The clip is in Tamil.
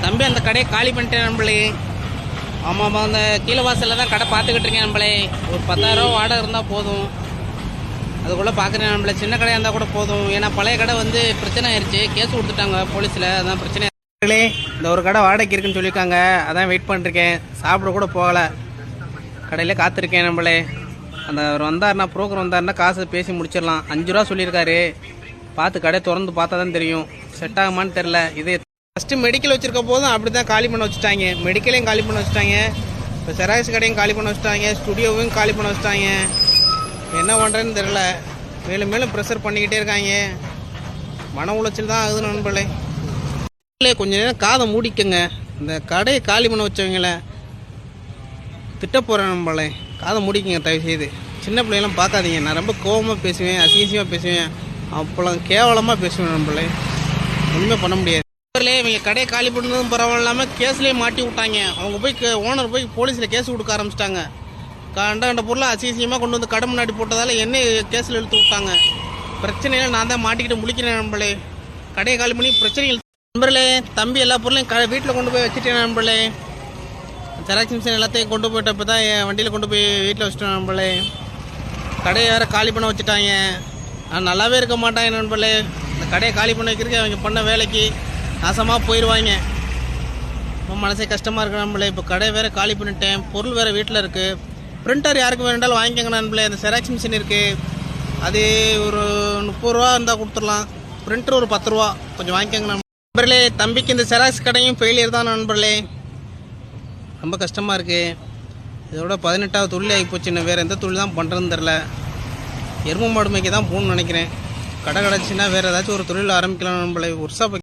தம்பி அந்த கடையை காலி பண்ணிட்டேன் நம்மளே. ஆமாம், அந்த கீழே வாசலில் தான் கடை பார்த்துக்கிட்டு இருக்கேன் நம்மளே. ஒரு 10,000 வாடகை இருந்தால் போதும். அதுக்குள்ளே பார்க்குறேன் நம்மளே. சின்ன கடையாக இருந்தால் கூட போதும். ஏன்னா பழைய கடை வந்து பிரச்சனை ஆயிடுச்சு, கேஸ் கொடுத்துட்டாங்க போலீஸில். அதான் பிரச்சனை. இந்த ஒரு கடை வாடகைக்கு இருக்குன்னு சொல்லியிருக்காங்க, அதான் வெயிட் பண்ணிருக்கேன். சாப்பிட கூட போகலை, கடையில் காத்திருக்கேன் நம்மளே. அந்த அவர் வந்தார்னா, புரோக்கர் வந்தார்னா காசு பேசி முடிச்சிடலாம். 5 ரூபா சொல்லியிருக்காரு. பார்த்து கடை திறந்து பார்த்தா தான் தெரியும், செட் ஆகுமான்னு தெரில. இதே ஃபஸ்ட்டு மெடிக்கல் வச்சுருக்க போதும் அப்படி தான் காலி பண்ண வச்சுட்டாங்க. மெடிக்கலையும் காலி பண்ண வச்சுட்டாங்க, இப்போ செராக்ஸ் கடையும் காலி பண்ண வச்சுட்டாங்க, ஸ்டுடியோவையும் காலி பண்ண வச்சுட்டாங்க. என்ன பண்ணுறேன்னு தெரில. மேலும் மேலும் ப்ரெஷர் பண்ணிக்கிட்டே இருக்காங்க. மன உளைச்சல் தான் ஆகுது நண்பர்களே. கொஞ்சம் நேரம் காதை மூடிக்கங்க. இந்த கடையை காலி பண்ண வச்சவங்கள திட்ட போகிறேன் நண்பர்களே. காதை மூடிக்கங்க தயவு செய்து. சின்ன பிள்ளைங்களாம் பார்க்காதீங்க. நான் ரொம்ப கோபமாக பேசுவேன், அசிங்கமாக பேசுவேன், அப்போலாம் கேவலமாக பேசுவேன் நண்பர்களே. ஒன்றுமே பண்ண முடியாது. இவங்க கடையை காலி பண்ணதும் பரவாயில்லாமல் கேஸ்லேயே மாட்டி விட்டாங்க. அவங்க போய் ஓனர் போய் போலீஸில் கேஸ் கொடுக்க ஆரம்பிச்சிட்டாங்க. கண்ட பொருளை அசிங்கமாக கொண்டு வந்து கடை முன்னாடி போட்டதால் என்ன கேஸில் இழுத்து விட்டாங்க. பிரச்சனையில் நான் தான் மாட்டிக்கிட்டு முழிக்கிறேன் நண்பர்களே. கடையை காலி பண்ணி பிரச்சனைகள் நண்பர்களே. தம்பி எல்லா பொருளையும் வீட்டில் கொண்டு போய் வச்சுட்டேன் நண்பர்களே. ஜெராக்ஸ் மிஷின் எல்லாத்தையும் கொண்டு போயிட்ட இப்போ தான் என் வண்டியில் கொண்டு போய் வீட்டில் வச்சுட்டேன் நண்பர்களே. கடையை வேறு காலி பண்ண வச்சுட்டாங்க. ஆனால் நல்லாவே இருக்க மாட்டாங்க நண்பர்களே. இந்த கடையை காலி பண்ண வைக்கிறதுக்கு அவங்க பண்ண வேலைக்கு நாசமாக போயிடுவாங்க. ரொம்ப மனசே கஷ்டமாக இருக்கு நண்பர்களே. இப்போ கடையை வேறு காலி பண்ணிட்டேன், பொருள் வேறு வீட்டில் இருக்குது. பிரிண்டர் யாருக்கு வேணுண்டாலும் வாங்கிக்கோங்க நண்பர்களே. அந்த ஜெராக்ஸ் மிஷின் இருக்குது, அது ஒரு 30 ரூபா இருந்தால் கொடுத்துடலாம். பிரிண்டர் ஒரு 10 ரூபா, கொஞ்சம் வாங்கிக்கோங்க நண்பர்களே. தம்பிக்கு இந்த ஜெராக்ஸ் கடையும் ஃபெயிலியர் தான் நண்பர்களே. ரொம்ப கஷ்டமாக இருக்குது. இதோட 18வது தொழில் ஆகி போச்சு. இன்னும் வேறு எந்த தொழில் தான் பண்ணுறதுன்னு தெரில. எருமை மாடு மேய்க்க தான் போகணும்னு நினைக்கிறேன். கடை கிடச்சின்னா வேறு ஏதாச்சும் ஒரு தொழில் ஆரம்பிக்கலாம் நண்பர்களே. ஒர்க்ஷாப்